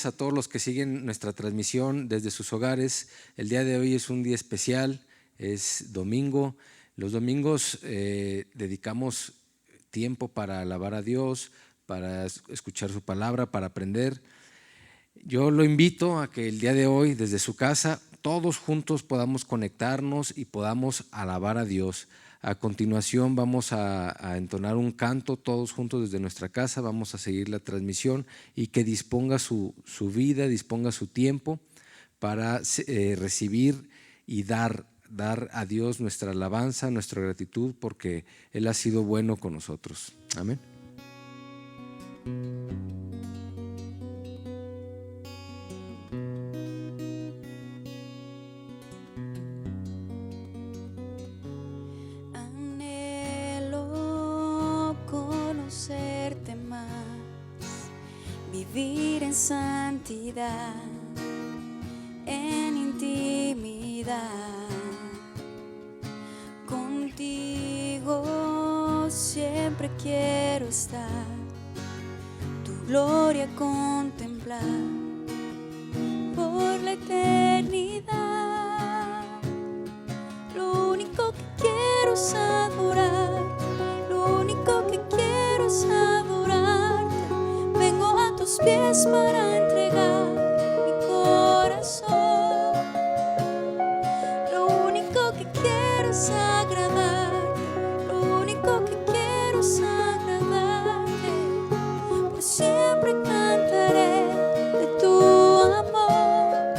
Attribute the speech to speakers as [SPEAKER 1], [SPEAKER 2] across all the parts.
[SPEAKER 1] días a todos los que siguen nuestra transmisión desde sus hogares. El día de hoy es un día especial, es domingo. Los domingos dedicamos tiempo para alabar a Dios, para escuchar su palabra, para aprender. Yo lo invito a que el día de hoy, desde su casa, todos juntos podamos conectarnos y podamos alabar a Dios. A continuación vamos a entonar un canto todos juntos desde nuestra casa, vamos a seguir la transmisión y que disponga su vida, disponga su tiempo para recibir y dar a Dios nuestra alabanza, nuestra gratitud, porque Él ha sido bueno con nosotros. Amén.
[SPEAKER 2] Vivir en santidad, en intimidad, contigo siempre quiero estar, tu gloria contemplar por la eternidad. Lo único que quiero es adorar, lo único que quiero es adorar. Vengo a tus pies para entregar mi corazón. Lo único que quiero es agradarte, lo único que quiero es agradarte. Por siempre cantaré de tu amor,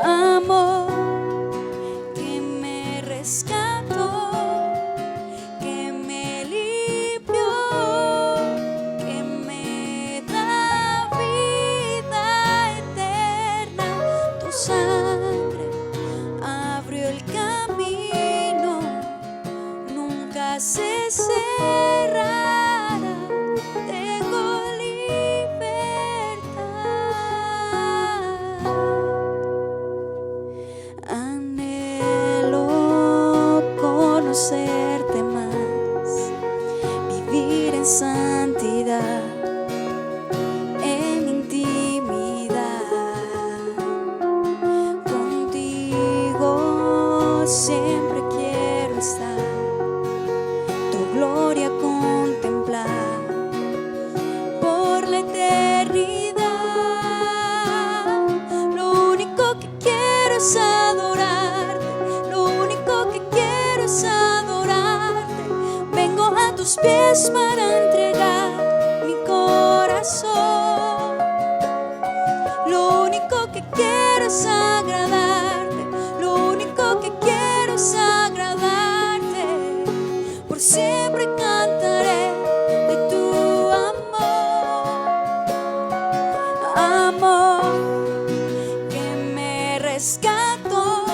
[SPEAKER 2] amor que me rescató, que me limpió, sangre abrió el camino, nunca se cerrará, tengo libertad. Anhelo conocerte más, vivir en santidad, siempre quiero estar, tu gloria contemplar por la eternidad. Lo único que quiero es adorarte, lo único que quiero es adorarte. Vengo a tus pies para entregar mi corazón. Lo único que quiero es agradarte, lo único que quiero es agradarte. Por siempre cantaré de tu amor, amor que me rescató,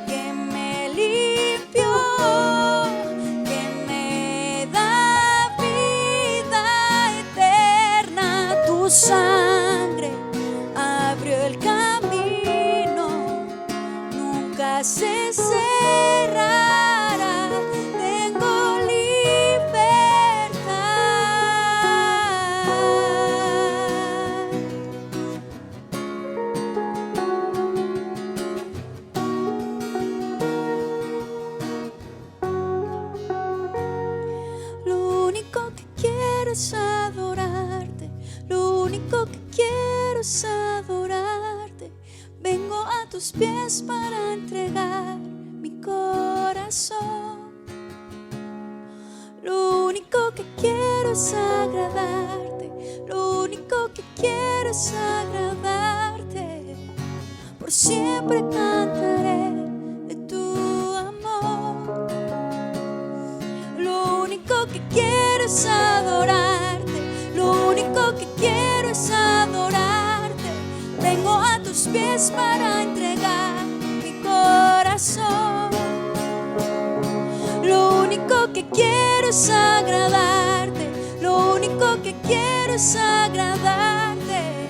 [SPEAKER 2] que me limpió, que me da vida eterna. Tu sangre abrió el camino, nunca se cerrará, tengo libertad. Lo único que quiero es adorarte, lo único que quiero es adorarte. Vengo a tus pies para entregar mi corazón. Lo único que quiero es agradarte, lo único que quiero es agradarte. Por siempre cantaré de tu amor. Lo único que quiero es adorarte, lo único que quiero es adorarte. Vengo a tus pies para entregar mi corazón. Lo único que quiero es agradarte, lo único que quiero es agradarte.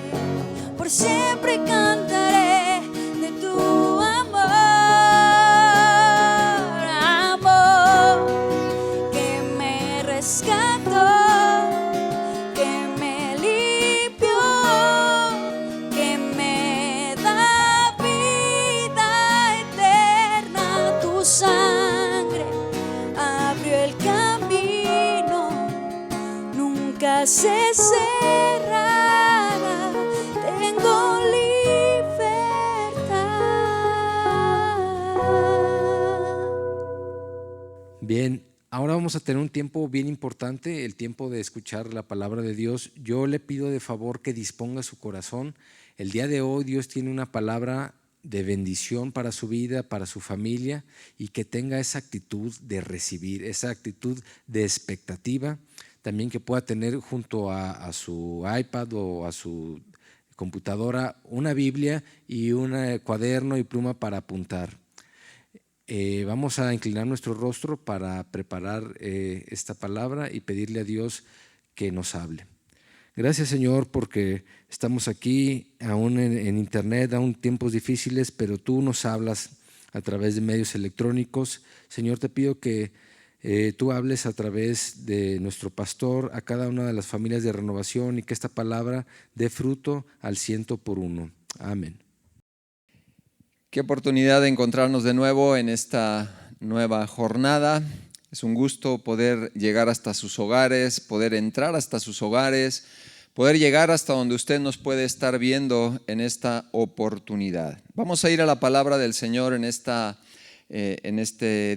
[SPEAKER 2] Por siempre cantaré de tu amor, amor que me rescató, que me limpió, se cerrará, tengo libertad.
[SPEAKER 1] Bien, ahora vamos a tener un tiempo bien importante, el tiempo de escuchar la palabra de Dios. Yo le pido de favor que disponga su corazón. El día de hoy Dios tiene una palabra de bendición para su vida, para su familia, y que tenga esa actitud de recibir, esa actitud de expectativa, también que pueda tener junto a su iPad o a su computadora una Biblia y un cuaderno y pluma para apuntar. Vamos a inclinar nuestro rostro para preparar esta palabra y pedirle a Dios que nos hable. Gracias, Señor, porque estamos aquí aún en internet, aún tiempos difíciles, pero tú nos hablas a través de medios electrónicos. Señor, te pido que tú hables a través de nuestro pastor a cada una de las familias de Renovación y que esta palabra dé fruto al 100%. Amén.
[SPEAKER 3] Qué oportunidad de encontrarnos de nuevo en esta nueva jornada. Es un gusto poder llegar hasta sus hogares, poder entrar hasta sus hogares, poder llegar hasta donde usted nos puede estar viendo en esta oportunidad. Vamos a ir a la palabra del Señor en este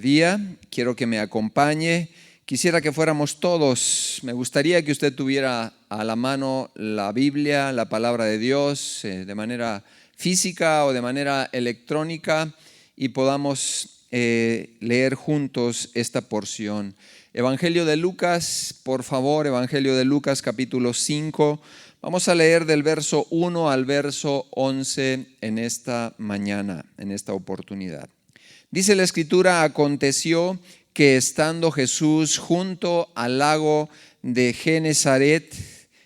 [SPEAKER 3] día. Quiero que me acompañe. Quisiera que fuéramos todos. Me gustaría que usted tuviera a la mano la Biblia, la palabra de Dios, de manera física o de manera electrónica, y podamos leer juntos esta porción. Evangelio de Lucas, por favor, Evangelio de Lucas capítulo 5. Vamos a leer del verso 1 al verso 11 en esta mañana, en esta oportunidad. Dice la Escritura: aconteció que estando Jesús junto al lago de Genezaret,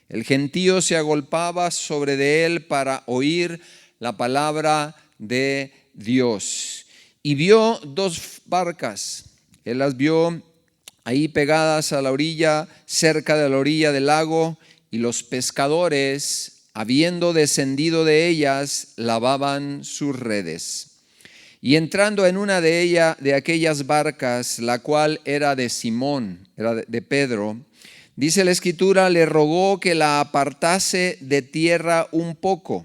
[SPEAKER 3] el gentío se agolpaba sobre de él para oír la palabra de Dios. Y vio dos barcas. Él las vio ahí pegadas a la orilla, cerca de la orilla del lago, y los pescadores, habiendo descendido de ellas, lavaban sus redes. Y entrando en una de aquellas barcas, la cual era de Simón, era de Pedro, dice la Escritura, le rogó que la apartase de tierra un poco.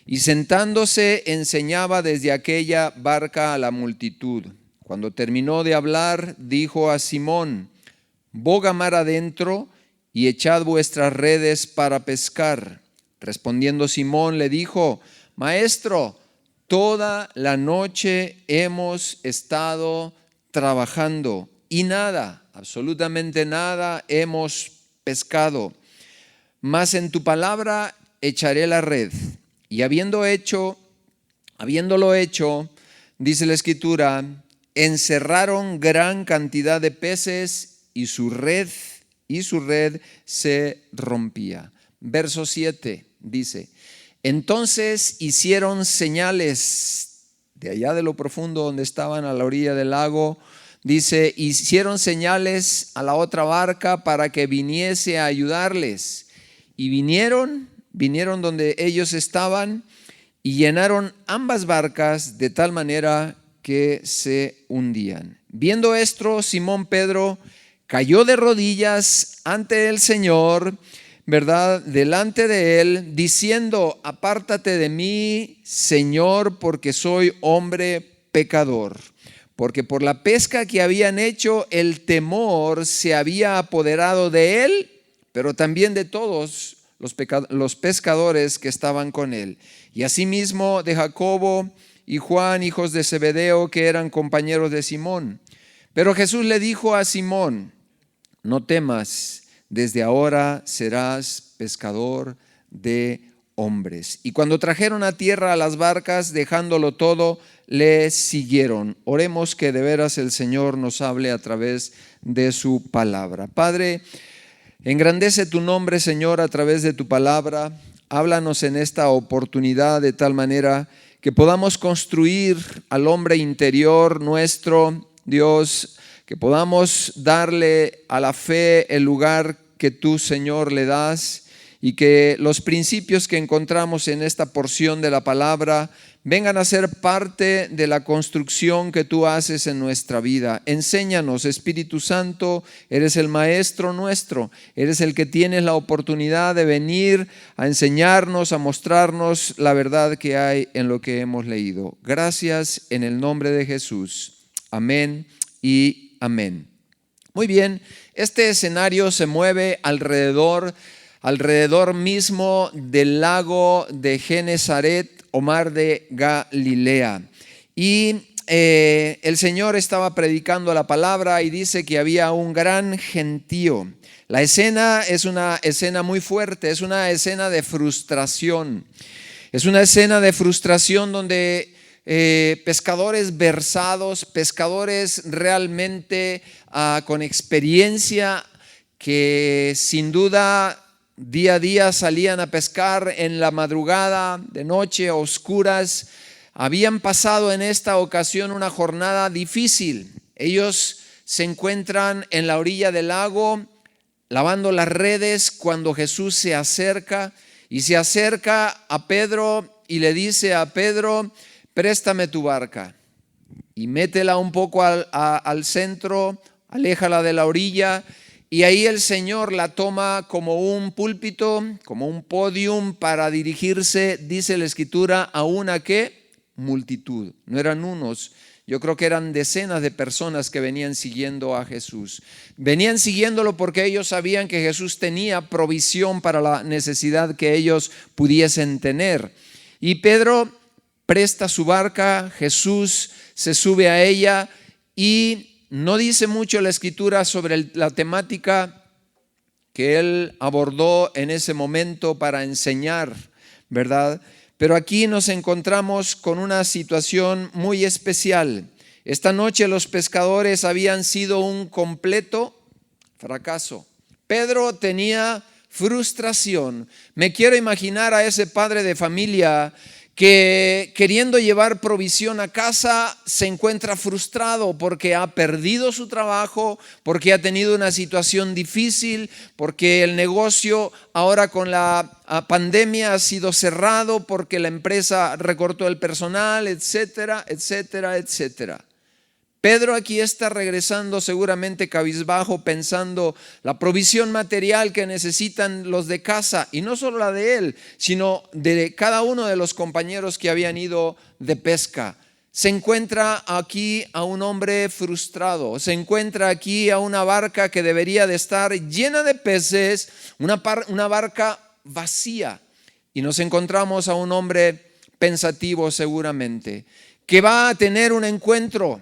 [SPEAKER 3] Y sentándose enseñaba desde aquella barca a la multitud. Cuando terminó de hablar, dijo a Simón: boga mar adentro y echad vuestras redes para pescar. Respondiendo Simón le dijo: Maestro, toda la noche hemos estado trabajando y nada, absolutamente nada hemos pescado. Mas en tu palabra echaré la red. Y habiéndolo hecho, dice la Escritura, encerraron gran cantidad de peces y su red se rompía. Verso 7 dice: entonces hicieron señales de allá de lo profundo donde estaban a la orilla del lago. Dice, hicieron señales a la otra barca para que viniese a ayudarles. Y vinieron donde ellos estaban y llenaron ambas barcas de tal manera que se hundían. Viendo esto, Simón Pedro cayó de rodillas ante el Señor, ¿verdad?, delante de él, diciendo: apártate de mí, Señor, porque soy hombre pecador. Porque por la pesca que habían hecho, el temor se había apoderado de él, pero también de todos los pescadores que estaban con él. Y asimismo de Jacobo y Juan, hijos de Zebedeo, que eran compañeros de Simón. Pero Jesús le dijo a Simón: no temas, desde ahora serás pescador de hombres. Y cuando trajeron a tierra a las barcas, dejándolo todo, le siguieron. Oremos que de veras el Señor nos hable a través de su palabra. Padre, engrandece tu nombre, Señor, a través de tu palabra. Háblanos en esta oportunidad de tal manera que podamos construir al hombre interior nuestro, Dios, que podamos darle a la fe el lugar que tú, Señor, le das, y que los principios que encontramos en esta porción de la palabra vengan a ser parte de la construcción que tú haces en nuestra vida. Enséñanos, Espíritu Santo, eres el maestro nuestro, eres el que tienes la oportunidad de venir a enseñarnos, a mostrarnos la verdad que hay en lo que hemos leído. Gracias en el nombre de Jesús. Amén y amén. Muy bien, este escenario se mueve alrededor mismo del lago de Genesaret o mar de Galilea. Y el Señor estaba predicando la palabra y dice que había un gran gentío. La escena es una escena muy fuerte, es una escena de frustración. Es una escena de frustración donde pescadores versados, pescadores realmente con experiencia, que sin duda día a día salían a pescar en la madrugada, de noche, a oscuras, habían pasado en esta ocasión una jornada difícil. Ellos se encuentran en la orilla del lago lavando las redes cuando Jesús se acerca a Pedro y le dice a Pedro: préstame tu barca y métela un poco al centro, aléjala de la orilla. Y ahí el Señor la toma como un púlpito, como un podium para dirigirse, dice la Escritura, a una ¿qué? Multitud. No eran unos, yo creo que eran decenas de personas que venían siguiendo a Jesús. Venían siguiéndolo porque ellos sabían que Jesús tenía provisión para la necesidad que ellos pudiesen tener. Y Pedro presta su barca, Jesús se sube a ella y no dice mucho la Escritura sobre la temática que él abordó en ese momento para enseñar, ¿verdad? Pero aquí nos encontramos con una situación muy especial. Esta noche los pescadores habían sido un completo fracaso. Pedro tenía frustración. Me quiero imaginar a ese padre de familia que queriendo llevar provisión a casa se encuentra frustrado porque ha perdido su trabajo, porque ha tenido una situación difícil, porque el negocio ahora con la pandemia ha sido cerrado, porque la empresa recortó el personal, etcétera, etcétera, etcétera. Pedro aquí está regresando seguramente cabizbajo, pensando la provisión material que necesitan los de casa, y no solo la de él, sino de cada uno de los compañeros que habían ido de pesca. Se encuentra aquí a un hombre frustrado, se encuentra aquí a una barca que debería de estar llena de peces, una barca vacía, y nos encontramos a un hombre pensativo seguramente, que va a tener un encuentro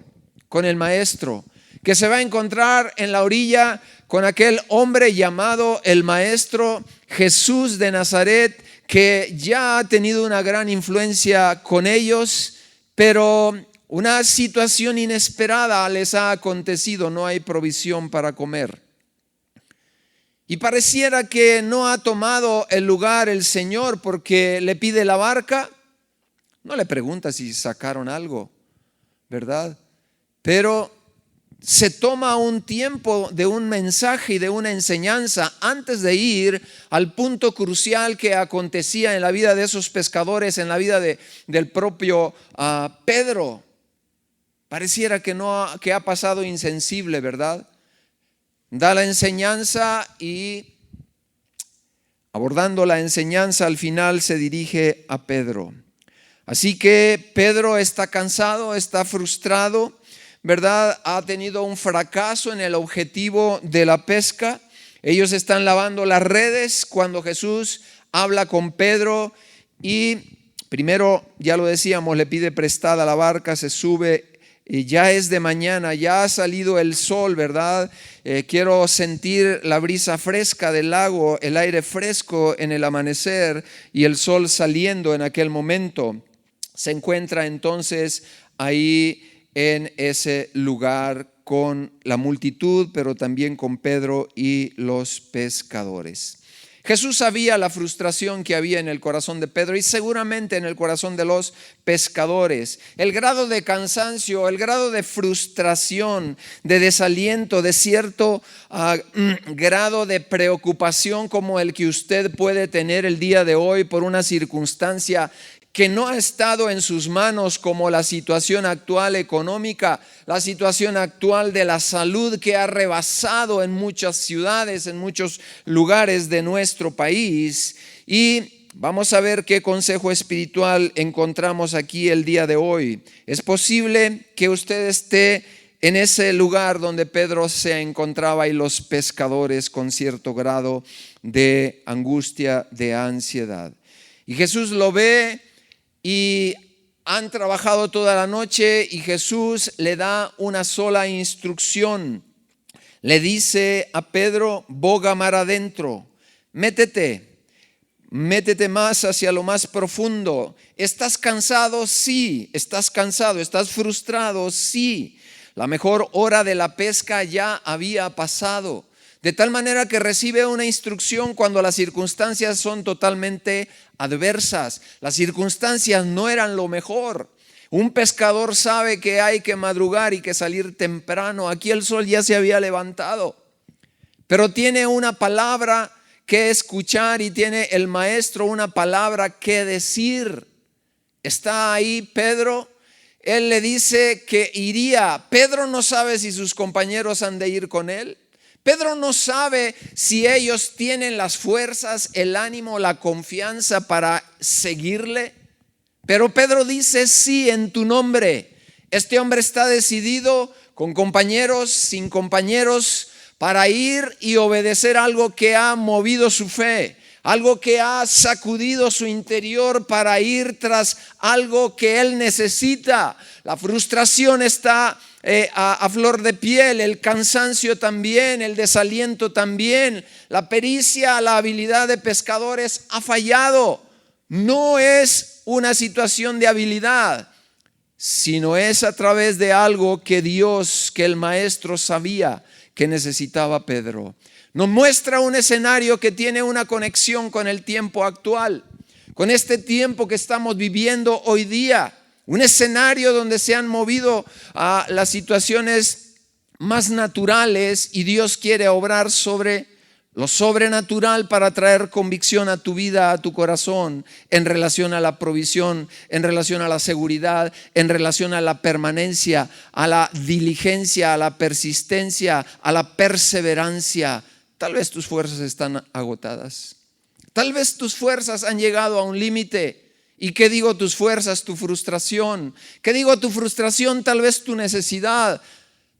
[SPEAKER 3] con el maestro, que se va a encontrar en la orilla con aquel hombre llamado el maestro Jesús de Nazaret, que ya ha tenido una gran influencia con ellos, pero una situación inesperada les ha acontecido, no hay provisión para comer. Y pareciera que no ha tomado el lugar el Señor, porque le pide la barca, no le pregunta si sacaron algo, ¿verdad? Pero se toma un tiempo de un mensaje y de una enseñanza antes de ir al punto crucial que acontecía en la vida de esos pescadores, en la vida del propio Pedro. Pareciera que ha pasado insensible, ¿verdad? Da la enseñanza y abordando la enseñanza al final se dirige a Pedro. Así que Pedro está cansado, está frustrado, ¿verdad? Ha tenido un fracaso en el objetivo de la pesca. Ellos están lavando las redes cuando Jesús habla con Pedro y primero, ya lo decíamos, le pide prestada la barca, se sube y ya es de mañana, ya ha salido el sol, ¿verdad? Quiero sentir la brisa fresca del lago, el aire fresco en el amanecer y el sol saliendo en aquel momento. Se encuentra entonces ahí en ese lugar con la multitud, pero también con Pedro y los pescadores. Jesús sabía la frustración que había en el corazón de Pedro y seguramente en el corazón de los pescadores. El grado de cansancio, el grado de frustración, de desaliento, de cierto grado de preocupación como el que usted puede tener el día de hoy por una circunstancia que no ha estado en sus manos, como la situación actual económica, la situación actual de la salud que ha rebasado en muchas ciudades, en muchos lugares de nuestro país. Y vamos a ver qué consejo espiritual encontramos aquí el día de hoy. Es posible que usted esté en ese lugar donde Pedro se encontraba y los pescadores, con cierto grado de angustia, de ansiedad. Y Jesús lo ve y han trabajado toda la noche y Jesús le da una sola instrucción. Le dice a Pedro: boga mar adentro, métete más hacia lo más profundo. ¿Estás cansado? Sí. ¿Estás cansado? ¿Estás frustrado? Sí. La mejor hora de la pesca ya había pasado. De tal manera que recibe una instrucción cuando las circunstancias son totalmente adversas. Las circunstancias no eran lo mejor. Un pescador sabe que hay que madrugar y que salir temprano. Aquí el sol ya se había levantado. Pero tiene una palabra que escuchar y tiene el maestro una palabra que decir. Está ahí Pedro. Él le dice que iría. Pedro no sabe si sus compañeros han de ir con él. Pedro no sabe si ellos tienen las fuerzas, el ánimo, la confianza para seguirle. Pero Pedro dice: sí, en tu nombre. Este hombre está decidido, con compañeros, sin compañeros, para ir y obedecer algo que ha movido su fe, algo que ha sacudido su interior para ir tras algo que él necesita. La frustración está a flor de piel, el cansancio también, el desaliento también, la pericia, la habilidad de pescadores ha fallado. No es una situación de habilidad, sino es a través de algo que Dios, que el maestro sabía que necesitaba Pedro. Nos muestra un escenario que tiene una conexión con el tiempo actual, con este tiempo que estamos viviendo hoy día. Un escenario donde se han movido las situaciones más naturales y Dios quiere obrar sobre lo sobrenatural para traer convicción a tu vida, a tu corazón, en relación a la provisión, en relación a la seguridad, en relación a la permanencia, a la diligencia, a la persistencia, a la perseverancia. Tal vez tus fuerzas están agotadas. Tal vez tus fuerzas han llegado a un límite. ¿Y qué digo tus fuerzas? Tu frustración. ¿Qué digo tu frustración? Tal vez tu necesidad,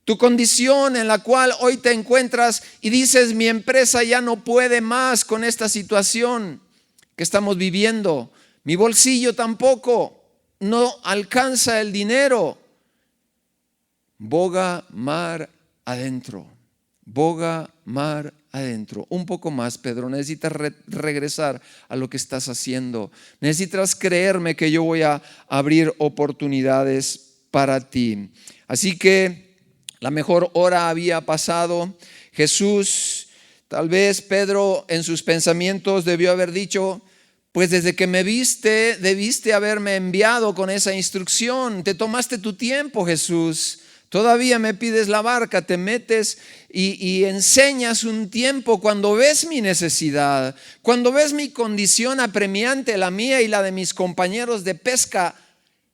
[SPEAKER 3] tu condición en la cual hoy te encuentras y dices: mi empresa ya no puede más con esta situación que estamos viviendo. Mi bolsillo tampoco, no alcanza el dinero. Boga mar adentro. Boga mar adentro. Un poco más, Pedro. Necesitas regresar a lo que estás haciendo. Necesitas creerme que yo voy a abrir oportunidades para ti. Así que la mejor hora había pasado. Jesús, tal vez Pedro en sus pensamientos debió haber dicho: pues desde que me viste, debiste haberme enviado con esa instrucción. Te tomaste tu tiempo, Jesús. Todavía me pides la barca, te metes y enseñas un tiempo cuando ves mi necesidad, cuando ves mi condición apremiante, la mía y la de mis compañeros de pesca,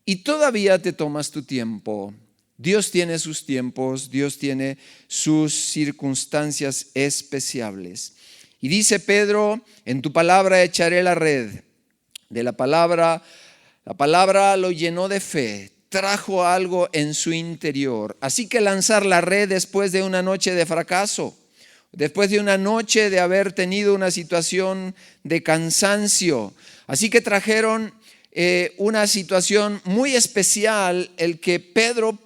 [SPEAKER 3] y todavía te tomas tu tiempo. Dios tiene sus tiempos, Dios tiene sus circunstancias especiales. Y dice Pedro: en tu palabra echaré la red. De la palabra lo llenó de fe. Trajo algo en su interior. Así que lanzar la red después de una noche de fracaso, después de una noche de haber tenido una situación de cansancio. Así que trajeron una situación muy especial, el que Pedro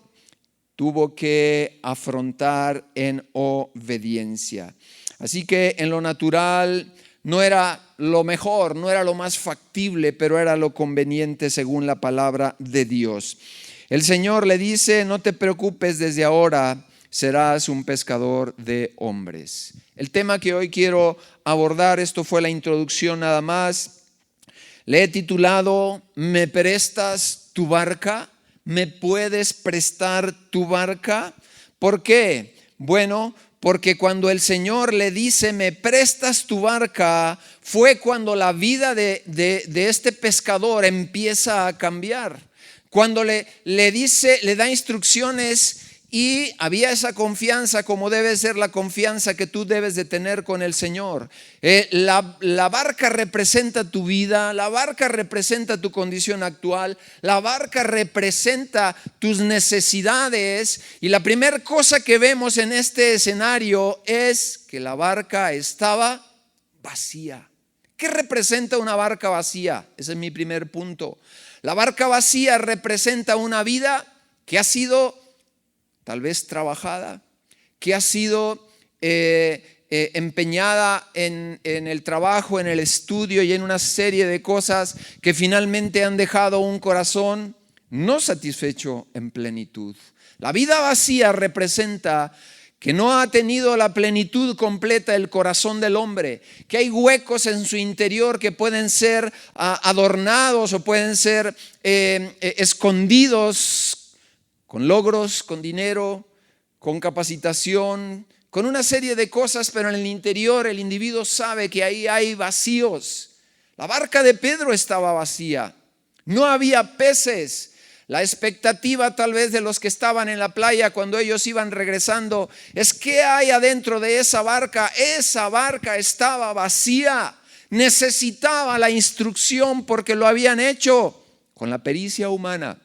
[SPEAKER 3] tuvo que afrontar en obediencia. Así que en lo natural no era lo mejor, no era lo más factible, pero era lo conveniente según la palabra de Dios. El Señor le dice: no te preocupes, desde ahora serás un pescador de hombres. El tema que hoy quiero abordar, esto fue la introducción nada más, le he titulado: ¿me prestas tu barca? ¿Me puedes prestar tu barca? ¿Por qué? Bueno, porque cuando el Señor le dice, me prestas tu barca, fue cuando la vida de este pescador empieza a cambiar. Cuando le da instrucciones y había esa confianza como debe ser la confianza que tú debes de tener con el Señor. La barca representa tu vida, la barca representa tu condición actual, la barca representa tus necesidades. Y la primera cosa que vemos en este escenario es que la barca estaba vacía. ¿Qué representa una barca vacía? Ese es mi primer punto. La barca vacía representa una vida que ha sido tal vez trabajada, que ha sido empeñada en el trabajo, en el estudio y en una serie de cosas que finalmente han dejado un corazón no satisfecho en plenitud. La vida vacía representa que no ha tenido la plenitud completa el corazón del hombre, que hay huecos en su interior que pueden ser adornados o pueden ser escondidos con logros, con dinero, con capacitación, con una serie de cosas, pero en el interior el individuo sabe que ahí hay vacíos. La barca de Pedro estaba vacía, no había peces. La expectativa tal vez de los que estaban en la playa cuando ellos iban regresando es ¿qué hay adentro de esa barca? Esa barca estaba vacía, necesitaba la instrucción porque lo habían hecho con la pericia humana,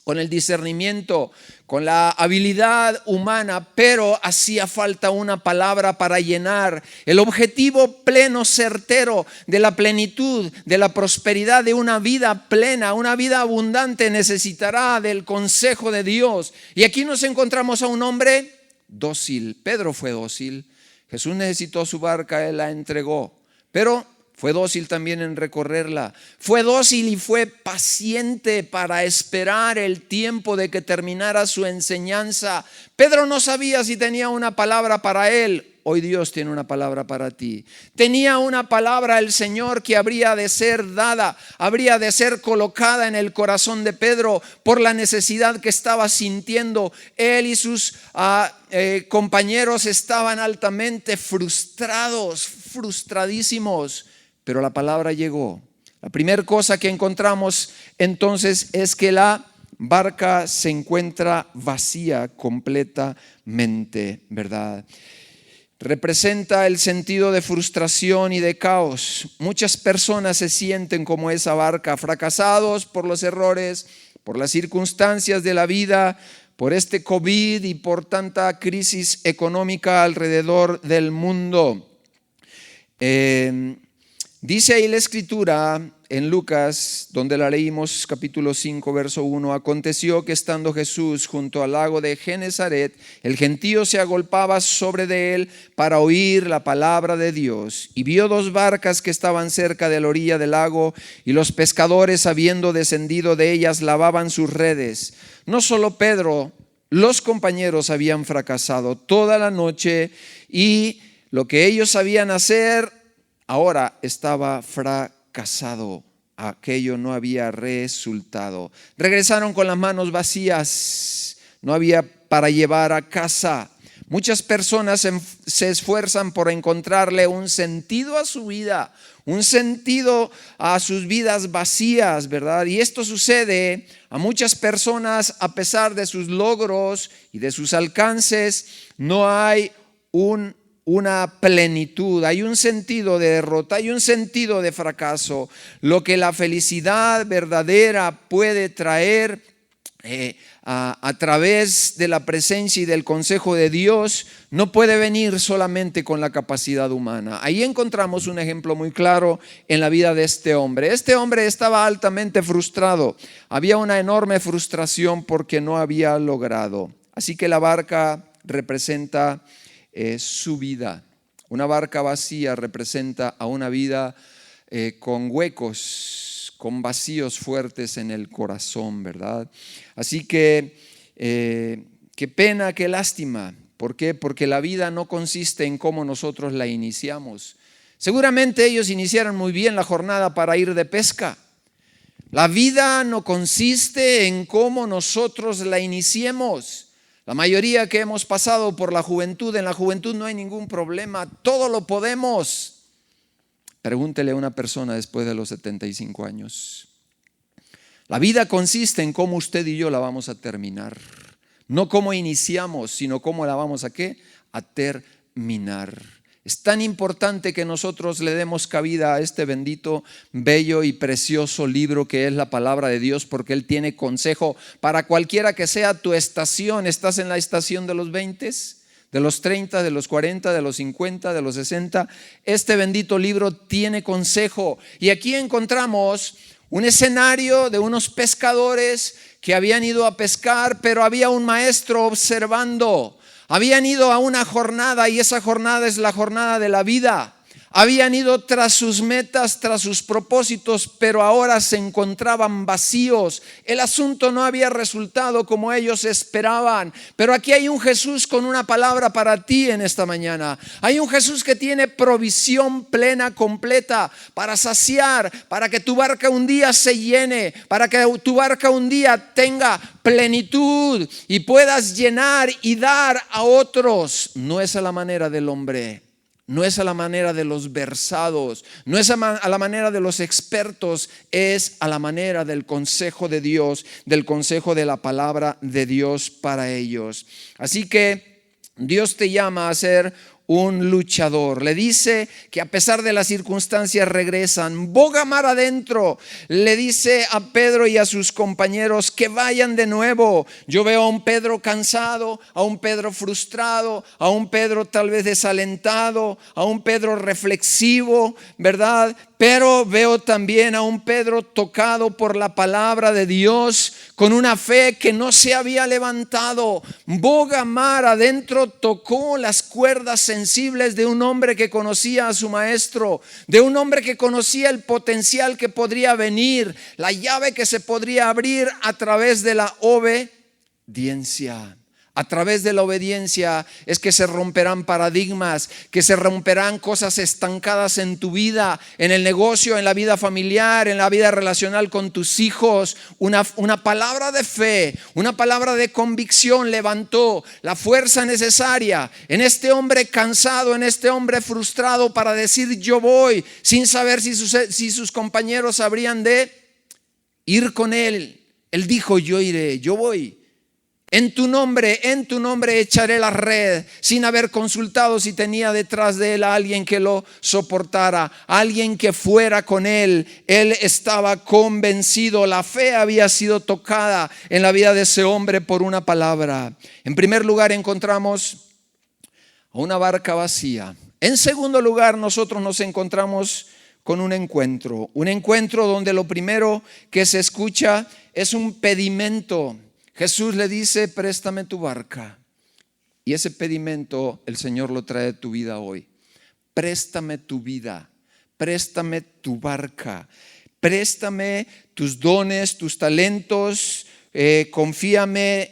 [SPEAKER 3] con el discernimiento, con la habilidad humana, pero hacía falta una palabra para llenar el objetivo pleno, certero de la plenitud, de la prosperidad de una vida plena, una vida abundante. Necesitará del consejo de Dios. Y aquí nos encontramos a un hombre dócil. Pedro fue dócil. Jesús necesitó su barca, él la entregó, pero fue dócil también en recorrerla. Fue dócil y fue paciente para esperar el tiempo de que terminara su enseñanza. Pedro no sabía si tenía una palabra para él. Hoy Dios tiene una palabra para ti. Tenía una palabra el Señor que habría de ser dada, habría de ser colocada en el corazón de Pedro por la necesidad que estaba sintiendo. Él y sus compañeros estaban altamente frustrados, frustradísimos. Pero la palabra llegó. La primera cosa que encontramos entonces es que la barca se encuentra vacía completamente, ¿verdad? Representa el sentido de frustración y de caos. Muchas personas se sienten como esa barca, fracasados por los errores, por las circunstancias de la vida, por este COVID y por tanta crisis económica alrededor del mundo. Dice ahí la escritura en Lucas, donde la leímos, capítulo 5, verso 1. Aconteció que estando Jesús junto al lago de Genesaret, el gentío se agolpaba sobre de él para oír la palabra de Dios. Y vio dos barcas que estaban cerca de la orilla del lago, y los pescadores, habiendo descendido de ellas, lavaban sus redes. No solo Pedro, los compañeros habían fracasado toda la noche, y lo que ellos sabían hacer ahora estaba fracasado. Aquello no había resultado. Regresaron con las manos vacías. No había para llevar a casa. Muchas personas se esfuerzan por encontrarle un sentido a su vida, un sentido a sus vidas vacías, ¿verdad? Y esto sucede a muchas personas a pesar de sus logros y de sus alcances. No hay una plenitud, hay un sentido de derrota, hay un sentido de fracaso. Lo que la felicidad verdadera puede traer a través de la presencia y del consejo de Dios no puede venir solamente con la capacidad humana. Ahí encontramos un ejemplo muy claro en la vida de este hombre. Este hombre estaba altamente frustrado, había una enorme frustración porque no había logrado. Así que la barca representa su vida. Una barca vacía representa a una vida con huecos, con vacíos fuertes en el corazón, ¿verdad? Así que qué pena, qué lástima. ¿Por qué? Porque la vida no consiste en cómo nosotros la iniciamos. Seguramente ellos iniciaron muy bien la jornada para ir de pesca. La vida no consiste en cómo nosotros la iniciemos. La mayoría que hemos pasado por la juventud, en la juventud no hay ningún problema, todo lo podemos. Pregúntele a una persona después de los 75 años. La vida consiste en cómo usted y yo la vamos a terminar. No cómo iniciamos, sino cómo la vamos a ¿qué? A terminar. Es tan importante que nosotros le demos cabida a este bendito, bello y precioso libro que es la palabra de Dios, porque Él tiene consejo para cualquiera que sea tu estación. ¿Estás en la estación de los 20, de los 30, de los 40, de los 50, de los 60? Este bendito libro tiene consejo. Y aquí encontramos un escenario de unos pescadores que habían ido a pescar, pero había un maestro observando. Habían ido a una jornada y esa jornada es la jornada de la vida. Habían ido tras sus metas, tras sus propósitos, pero ahora se encontraban vacíos. El asunto no había resultado como ellos esperaban. Pero aquí hay un Jesús con una palabra para ti en esta mañana. Hay un Jesús que tiene provisión plena, completa, para saciar, para que tu barca un día se llene, para que tu barca un día tenga plenitud y puedas llenar y dar a otros. No es a la manera del hombre. No es a la manera de los versados, no es a la manera de los expertos, es a la manera del consejo de Dios, del consejo de la palabra de Dios para ellos. Así que Dios te llama a ser un luchador. Le dice que a pesar de las circunstancias regresan, boga mar adentro. Le dice a Pedro y a sus compañeros que vayan de nuevo. Yo veo a un Pedro cansado, a un Pedro frustrado, a un Pedro tal vez desalentado, a un Pedro reflexivo, ¿verdad? Pero veo también a un Pedro tocado por la palabra de Dios, con una fe que no se había levantado. Boga mar adentro tocó las cuerdas sensibles de un hombre que conocía a su maestro, de un hombre que conocía el potencial que podría venir, la llave que se podría abrir a través de la obediencia. A través de la obediencia es que se romperán paradigmas, que se romperán cosas estancadas en tu vida, en el negocio, en la vida familiar, en la vida relacional con tus hijos. Una palabra de fe, una palabra de convicción levantó la fuerza necesaria en este hombre cansado, en este hombre frustrado para decir yo voy, sin saber si sus compañeros habrían de ir con él. Él dijo yo iré, yo voy. En tu nombre echaré la red, sin haber consultado si tenía detrás de él a alguien que lo soportara, alguien que fuera con él. Él estaba convencido, la fe había sido tocada en la vida de ese hombre por una palabra. En primer lugar encontramos a una barca vacía. En segundo lugar nosotros nos encontramos con un encuentro donde lo primero que se escucha es un pedimento. Jesús le dice, préstame tu barca. Y ese pedimento el Señor lo trae a tu vida hoy. Préstame tu vida, préstame tu barca, préstame tus dones, tus talentos, confíame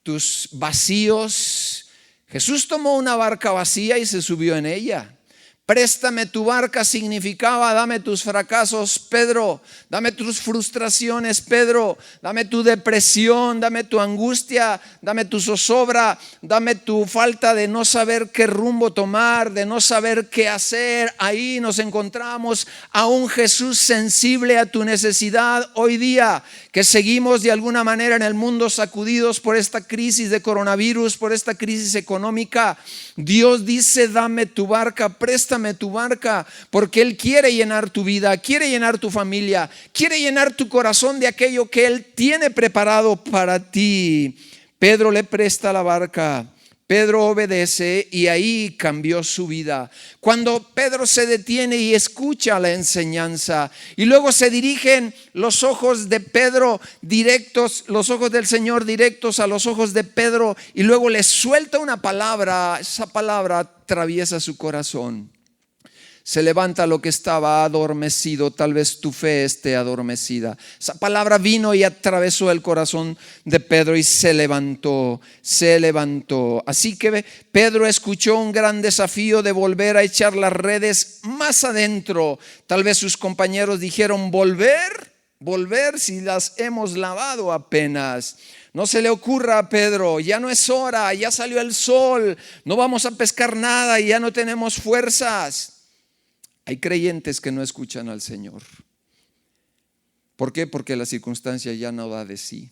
[SPEAKER 3] tus vacíos. Jesús tomó una barca vacía y se subió en ella. Préstame tu barca significaba dame tus fracasos, Pedro, dame tus frustraciones, Pedro, dame tu depresión, dame tu angustia, dame tu zozobra, dame tu falta de no saber qué rumbo tomar, de no saber qué hacer. Ahí nos encontramos a un Jesús sensible a tu necesidad hoy día, que seguimos de alguna manera en el mundo sacudidos por esta crisis de coronavirus, por esta crisis económica. Dios dice dame tu barca, préstame tu barca, porque Él quiere llenar tu vida, quiere llenar tu familia, quiere llenar tu corazón de aquello que Él tiene preparado para ti. Pedro le presta la barca, Pedro obedece y ahí cambió su vida. Cuando Pedro se detiene y escucha la enseñanza y luego se dirigen los ojos de Pedro directos, los ojos del Señor directos a los ojos de Pedro y luego le suelta una palabra, esa palabra atraviesa su corazón. Se levanta lo que estaba adormecido, tal vez tu fe esté adormecida. Esa palabra vino y atravesó el corazón de Pedro y se levantó. Así que Pedro escuchó un gran desafío de volver a echar las redes más adentro. Tal vez sus compañeros dijeron, volver si las hemos lavado apenas. No se le ocurra a Pedro, ya no es hora, ya salió el sol, no vamos a pescar nada y ya no tenemos fuerzas. Hay creyentes que no escuchan al Señor. ¿Por qué? Porque la circunstancia ya no da de sí.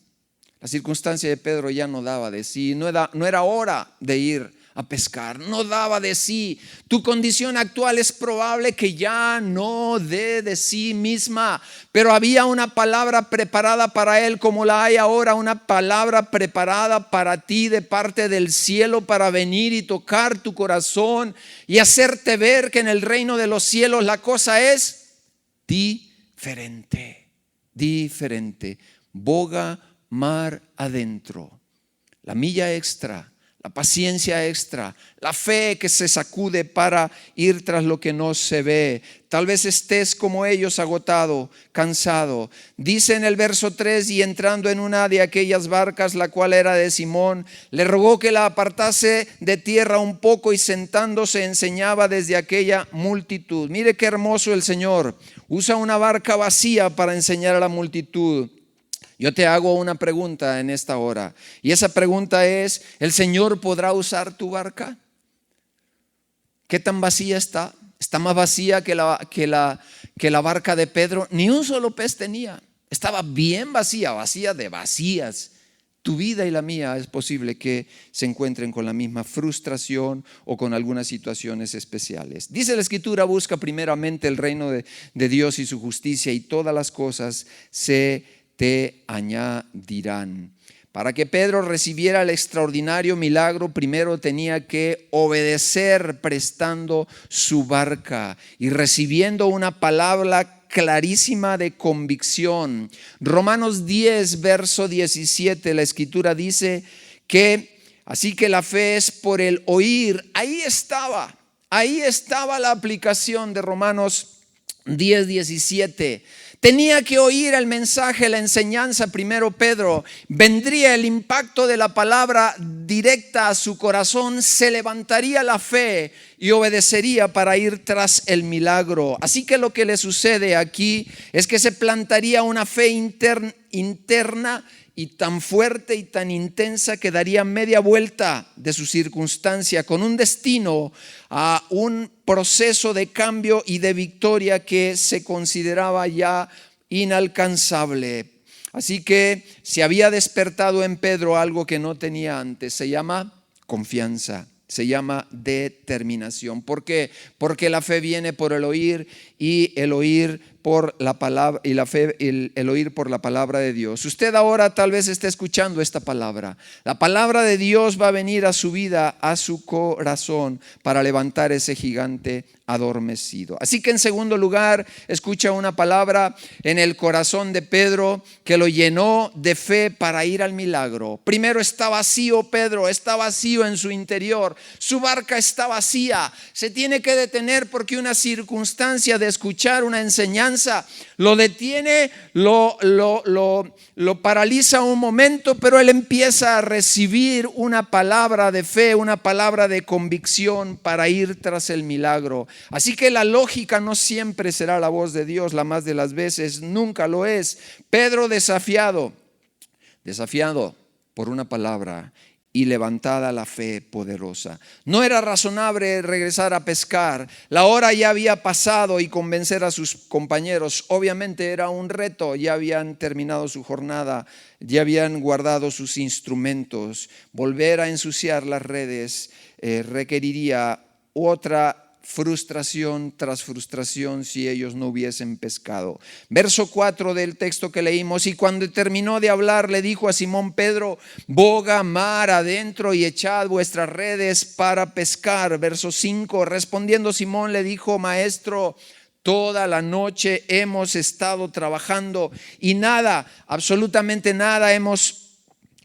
[SPEAKER 3] La circunstancia de Pedro ya no daba de sí, no era hora de ir a pescar, no daba de sí. Tu condición actual es probable que ya no dé de sí misma, pero había una palabra preparada para él, como la hay ahora, una palabra preparada para ti de parte del cielo, para venir y tocar tu corazón y hacerte ver que en el reino de los cielos la cosa es diferente. Boga mar adentro, la milla extra, la paciencia extra, la fe que se sacude para ir tras lo que no se ve. Tal vez estés como ellos, agotado, cansado. Dice en el verso 3: y entrando en una de aquellas barcas, la cual era de Simón, le rogó que la apartase de tierra un poco, y sentándose enseñaba desde aquella multitud. Mire qué hermoso el Señor. Usa una barca vacía para enseñar a la multitud. Yo te hago una pregunta en esta hora, y esa pregunta es: ¿el Señor podrá usar tu barca? ¿Qué tan vacía está? Está más vacía que la barca de Pedro. Ni un solo pez tenía. Estaba bien vacía de vacías. Tu vida y la mía es posible que se encuentren con la misma frustración o con algunas situaciones especiales. Dice la Escritura: busca primeramente el reino de Dios y su justicia, y todas las cosas se te añadirán. Para que Pedro recibiera el extraordinario milagro, primero tenía que obedecer prestando su barca y recibiendo una palabra clarísima de convicción. Romanos 10, verso 17, la Escritura dice que así que la fe es por el oír. Ahí estaba la aplicación de Romanos 10, 17. Tenía que oír el mensaje, la enseñanza primero Pedro. Vendría el impacto de la palabra directa a su corazón, se levantaría la fe y obedecería para ir tras el milagro. Así que lo que le sucede aquí es que se plantaría una fe interna y tan fuerte y tan intensa que daría media vuelta de su circunstancia, con un destino a un proceso de cambio y de victoria que se consideraba ya inalcanzable. Así que se había despertado en Pedro algo que no tenía antes. Se llama confianza, se llama determinación. ¿Por qué? Porque la fe viene por el oír, y el oír por la palabra, y la fe, el oír por la palabra de Dios. Usted ahora tal vez esté escuchando esta palabra. La palabra de Dios va a venir a su vida, a su corazón, para levantar ese gigante adormecido. Así que en segundo lugar, escucha una palabra en el corazón de Pedro que lo llenó de fe para ir al milagro. Primero, está vacío Pedro, está vacío en su interior. Su barca está vacía. Se tiene que detener porque una circunstancia de escuchar una enseñanza lo detiene, lo paraliza un momento, pero él empieza a recibir una palabra de fe, una palabra de convicción para ir tras el milagro. Así que la lógica no siempre será la voz de Dios, la más de las veces nunca lo es. Pedro desafiado por una palabra y levantada la fe poderosa. No era razonable regresar a pescar. La hora ya había pasado y convencer a sus compañeros obviamente era un reto. Ya habían terminado su jornada, ya habían guardado sus instrumentos. Volver a ensuciar las redes requeriría otra frustración tras frustración si ellos no hubiesen pescado. Verso 4 del texto que leímos: y cuando terminó de hablar, le dijo a Simón Pedro: boga mar adentro y echad vuestras redes para pescar. Verso 5: respondiendo Simón le dijo: maestro, toda la noche hemos estado trabajando y nada, absolutamente nada hemos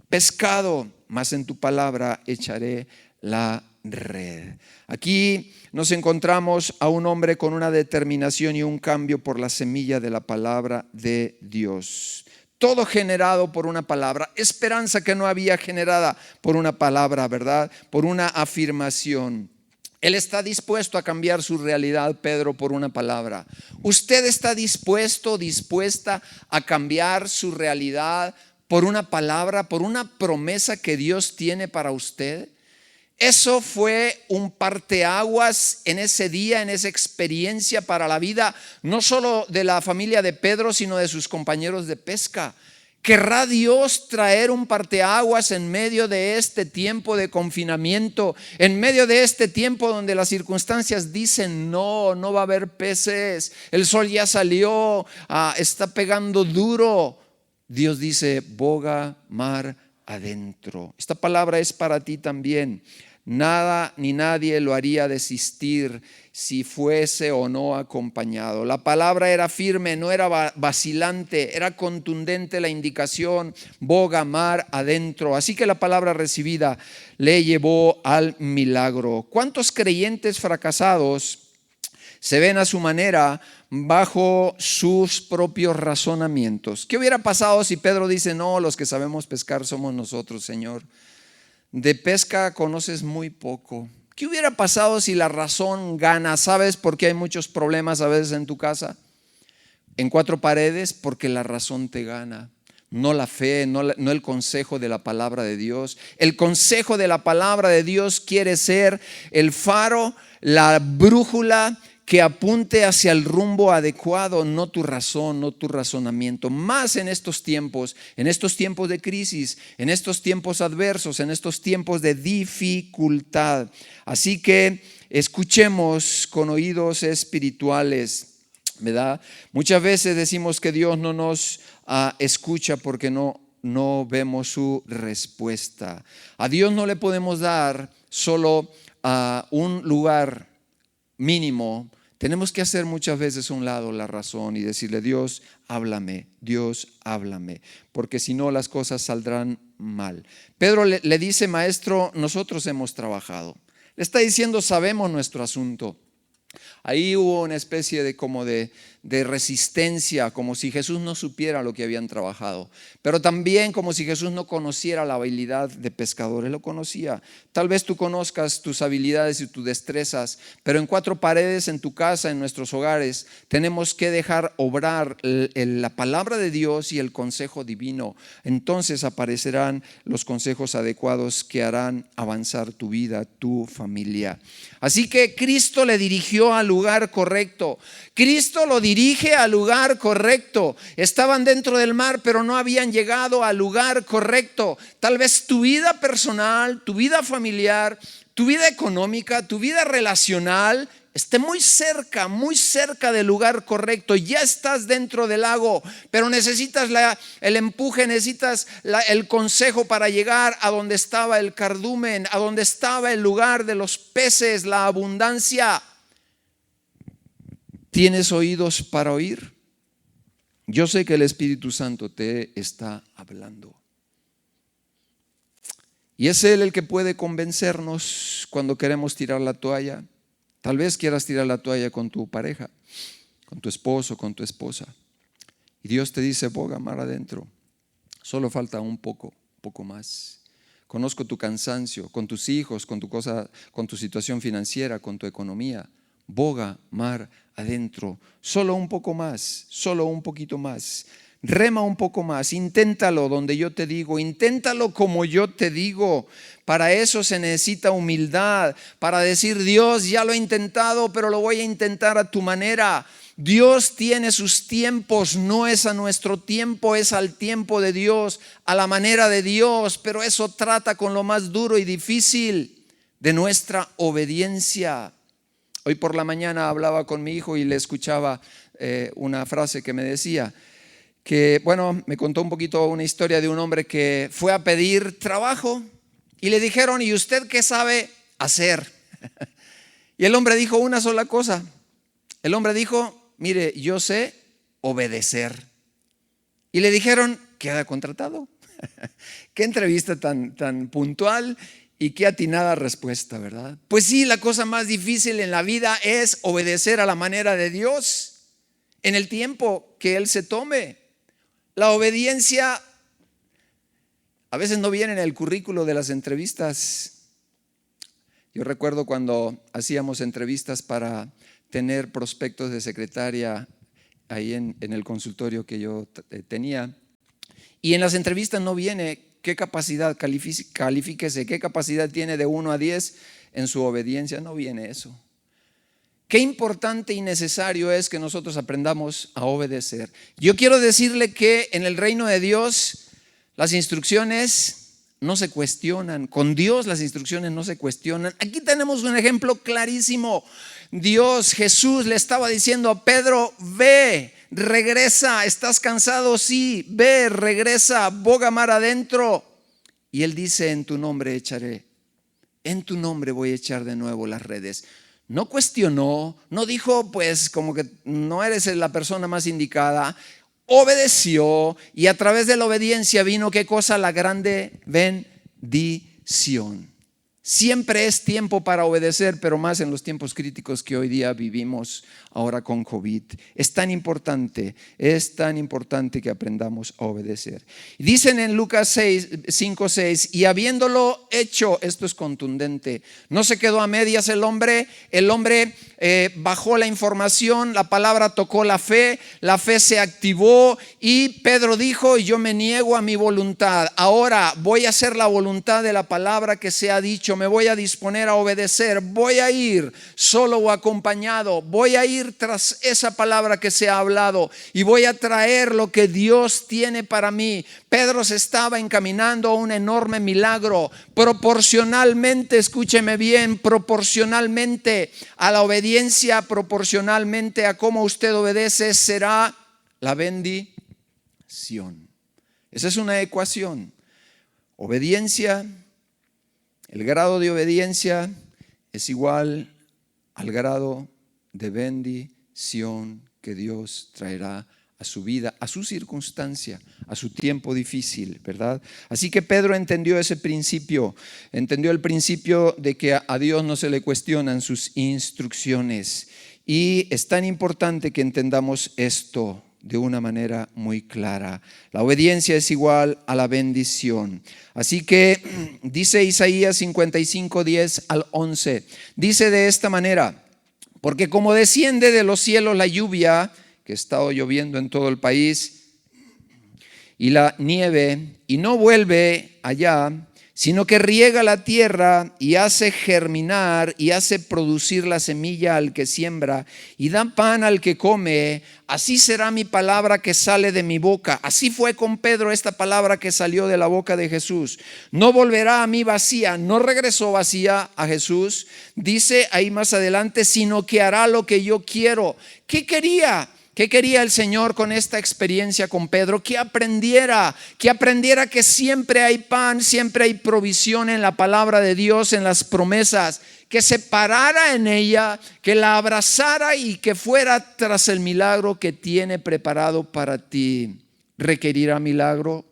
[SPEAKER 3] pescado, mas en tu palabra echaré la red. Aquí nos encontramos a un hombre con una determinación y un cambio por la semilla de la palabra de Dios. Todo generado por una palabra, esperanza que no había generada por una palabra, ¿verdad? Por una afirmación. Él está dispuesto a cambiar su realidad, Pedro, por una palabra. ¿Usted está dispuesta a cambiar su realidad por una palabra, por una promesa que Dios tiene para usted? Eso fue un parteaguas en ese día, en esa experiencia para la vida, no solo de la familia de Pedro, sino de sus compañeros de pesca. ¿Querrá Dios traer un parteaguas en medio de este tiempo de confinamiento, en medio de este tiempo donde las circunstancias dicen no va a haber peces, el sol ya salió, está pegando duro? Dios dice, boga mar adentro. Esta palabra es para ti también. Nada ni nadie lo haría desistir si fuese o no acompañado. La palabra era firme, no era vacilante, era contundente la indicación, boga mar adentro. Así que la palabra recibida le llevó al milagro. ¿Cuántos creyentes fracasados se ven a su manera bajo sus propios razonamientos? ¿Qué hubiera pasado si Pedro dice, no, los que sabemos pescar somos nosotros, Señor? De pesca conoces muy poco. ¿Qué hubiera pasado si la razón gana? ¿Sabes por qué hay muchos problemas a veces en tu casa? En cuatro paredes, porque la razón te gana. No la fe, no el consejo de la palabra de Dios. El consejo de la palabra de Dios quiere ser el faro, la brújula que apunte hacia el rumbo adecuado, no tu razón, no tu razonamiento. Más en estos tiempos de crisis, en estos tiempos adversos, en estos tiempos de dificultad. Así que escuchemos con oídos espirituales, ¿verdad? Muchas veces decimos que Dios no nos escucha porque no vemos su respuesta. A Dios no le podemos dar solo un lugar mínimo. Tenemos que hacer muchas veces a un lado la razón y decirle, Dios, háblame, porque si no las cosas saldrán mal. Pedro le dice, maestro, nosotros hemos trabajado. Le está diciendo, sabemos nuestro asunto. Ahí hubo una especie de resistencia, como si Jesús no supiera lo que habían trabajado, pero también como si Jesús no conociera la habilidad de pescador. Él lo conocía. Tal vez tú conozcas tus habilidades y tus destrezas, pero en cuatro paredes, en tu casa, en nuestros hogares, tenemos que dejar obrar la palabra de Dios y el consejo divino. Entonces aparecerán los consejos adecuados que harán avanzar tu vida, tu familia. Así que Cristo le dirigió al lugar correcto. Cristo lo dirige al lugar correcto. Estaban dentro del mar, pero no habían llegado al lugar correcto. Tal vez tu vida personal, tu vida familiar, tu vida económica, tu vida relacional esté muy cerca del lugar correcto. Ya estás dentro del lago, pero necesitas el empuje, necesitas el consejo para llegar a donde estaba el cardumen, a donde estaba el lugar de los peces, la abundancia. ¿Tienes oídos para oír? Yo sé que el Espíritu Santo te está hablando. Y es Él el que puede convencernos cuando queremos tirar la toalla. Tal vez quieras tirar la toalla con tu pareja, con tu esposo, con tu esposa. Y Dios te dice, boga mar adentro. Solo falta un poco más. Conozco tu cansancio, con tus hijos, con tu situación financiera, con tu economía. Boga mar adentro. Solo un poco más, solo un poquito más. Rema un poco más, inténtalo donde yo te digo, inténtalo como yo te digo. Para eso se necesita humildad, para decir, Dios, ya lo he intentado, pero lo voy a intentar a tu manera. Dios tiene sus tiempos, no es a nuestro tiempo, es al tiempo de Dios, a la manera de Dios, pero eso trata con lo más duro y difícil de nuestra obediencia. Hoy por la mañana hablaba con mi hijo y le escuchaba una frase que me decía, que me contó un poquito una historia de un hombre que fue a pedir trabajo y le dijeron, ¿y usted qué sabe hacer? Y el hombre dijo una sola cosa. El hombre dijo, mire, yo sé obedecer. Y le dijeron, queda contratado. Qué entrevista tan puntual y qué atinada respuesta, ¿verdad? Pues sí, la cosa más difícil en la vida es obedecer a la manera de Dios en el tiempo que Él se tome. La obediencia a veces no viene en el currículo de las entrevistas. Yo recuerdo cuando hacíamos entrevistas para tener prospectos de secretaria ahí en el consultorio que yo tenía, Y en las entrevistas no viene qué capacidad, califíquese, qué capacidad tiene de 1 a 10 en su obediencia, no viene eso. Qué importante y necesario es que nosotros aprendamos a obedecer. Yo quiero decirle que en el reino de Dios las instrucciones no se cuestionan. Con Dios las instrucciones no se cuestionan. Aquí tenemos un ejemplo clarísimo. Dios, Jesús le estaba diciendo a Pedro: ve, regresa, ¿estás cansado? Sí, ve, regresa, boga mar adentro. Y él dice: en tu nombre echaré, en tu nombre voy a echar de nuevo las redes. No cuestionó, no dijo pues como que no eres la persona más indicada. Obedeció, y a través de la obediencia vino ¿qué cosa? La grande bendición. Siempre es tiempo para obedecer, pero más en los tiempos críticos que hoy día vivimos ahora con COVID. Es tan importante que aprendamos a obedecer. Dicen en Lucas 5:6, y habiéndolo hecho, esto es contundente, no se quedó a medias el hombre bajó la información, la palabra tocó la fe se activó, y Pedro dijo: yo me niego a mi voluntad, ahora voy a hacer la voluntad de la palabra que se ha dicho, me voy a disponer a obedecer, voy a ir solo o acompañado, voy a ir tras esa palabra que se ha hablado y voy a traer lo que Dios tiene para mí. Pedro se estaba encaminando a un enorme milagro, proporcionalmente, escúcheme bien, proporcionalmente a la obediencia, proporcionalmente a cómo usted obedece, será la bendición. Esa es una ecuación. Obediencia, el grado de obediencia es igual al grado de bendición que Dios traerá a su vida, a su circunstancia, a su tiempo difícil, ¿verdad? Así que Pedro entendió ese principio, entendió el principio de que a Dios no se le cuestionan sus instrucciones. Y es tan importante que entendamos esto de una manera muy clara. La obediencia es igual a la bendición. Así que dice Isaías 55, 10 al 11, dice de esta manera: porque como desciende de los cielos la lluvia, que ha estado lloviendo en todo el país, y la nieve, y no vuelve allá, sino que riega la tierra y hace germinar y hace producir la semilla al que siembra y da pan al que come, así será mi palabra que sale de mi boca. Así fue con Pedro esta palabra que salió de la boca de Jesús. No volverá a mí vacía, no regresó vacía a Jesús. Dice ahí más adelante, sino que hará lo que yo quiero. ¿Qué quería? ¿Qué quería el Señor con esta experiencia con Pedro? Que aprendiera que siempre hay pan, siempre hay provisión en la palabra de Dios, en las promesas, que se parara en ella, que la abrazara y que fuera tras el milagro que tiene preparado para ti. ¿Requerirá milagro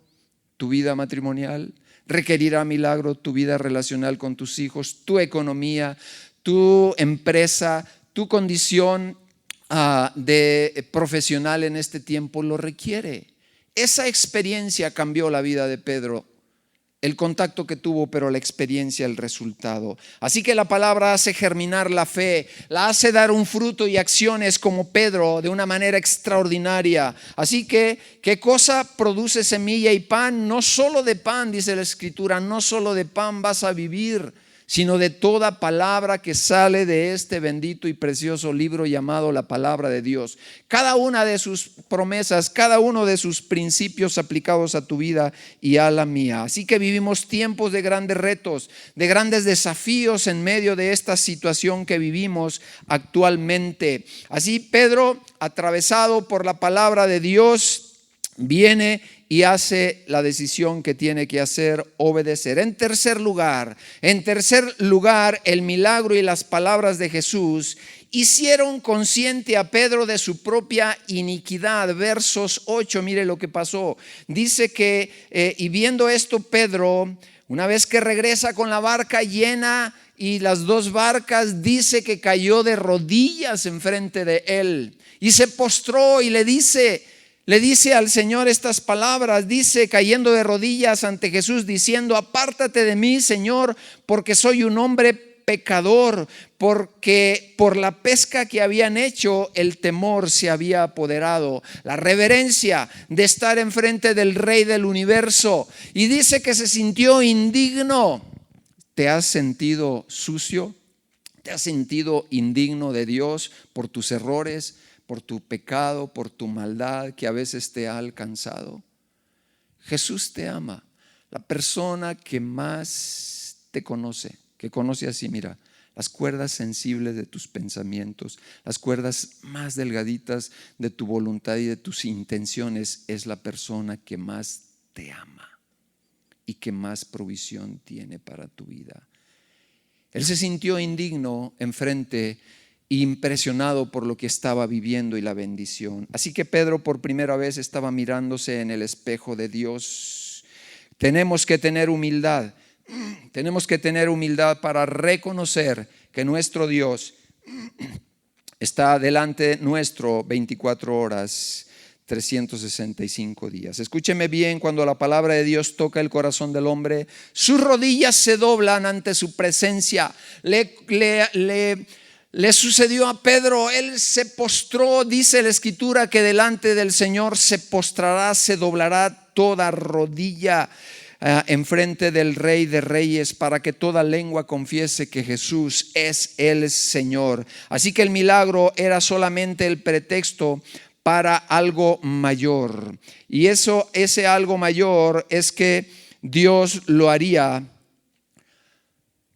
[SPEAKER 3] tu vida matrimonial? ¿Requerirá milagro tu vida relacional con tus hijos, tu economía, tu empresa, tu condición de profesional en este tiempo? Lo requiere. Esa experiencia cambió la vida de Pedro, el contacto que tuvo, pero la experiencia, el resultado. Así que la palabra hace germinar la fe, la hace dar un fruto y acciones como Pedro de una manera extraordinaria. Así que, ¿qué cosa produce semilla y pan? No solo de pan, dice la Escritura, no solo de pan vas a vivir, sino de toda palabra que sale de este bendito y precioso libro llamado la palabra de Dios. Cada una de sus promesas, cada uno de sus principios aplicados a tu vida y a la mía. Así que vivimos tiempos de grandes retos, de grandes desafíos en medio de esta situación que vivimos actualmente. Así Pedro, atravesado por la palabra de Dios, viene y hace la decisión que tiene que hacer: obedecer. En tercer lugar, el milagro y las palabras de Jesús hicieron consciente a Pedro de su propia iniquidad. Versos 8, mire lo que pasó. Dice que, y viendo esto Pedro, una vez que regresa con la barca llena y las dos barcas, dice que cayó de rodillas enfrente de él y se postró y le dice al Señor estas palabras, dice, cayendo de rodillas ante Jesús, diciendo: apártate de mí, Señor, porque soy un hombre pecador, porque por la pesca que habían hecho, el temor se había apoderado, la reverencia de estar enfrente del Rey del universo. Y dice que se sintió indigno. ¿Te has sentido sucio? ¿Te has sentido indigno de Dios por tus errores, por tu pecado, por tu maldad que a veces te ha alcanzado? Jesús te ama. La persona que más te conoce, que conoce así, mira, las cuerdas sensibles de tus pensamientos, las cuerdas más delgaditas de tu voluntad y de tus intenciones, es la persona que más te ama y que más provisión tiene para tu vida. Él se sintió indigno enfrente, impresionado por lo que estaba viviendo y la bendición. Así que Pedro por primera vez estaba mirándose en el espejo de Dios. Tenemos que tener humildad. Tenemos que tener humildad para reconocer que nuestro Dios está delante nuestro 24 horas, 365 días. Escúcheme bien, cuando la palabra de Dios toca el corazón del hombre, sus rodillas se doblan ante su presencia. Le sucedió a Pedro, él se postró, dice la Escritura que delante del Señor se postrará, se doblará toda rodilla enfrente del Rey de Reyes, para que toda lengua confiese que Jesús es el Señor. Así que el milagro era solamente el pretexto para algo mayor. Y ese algo mayor es que Dios lo haría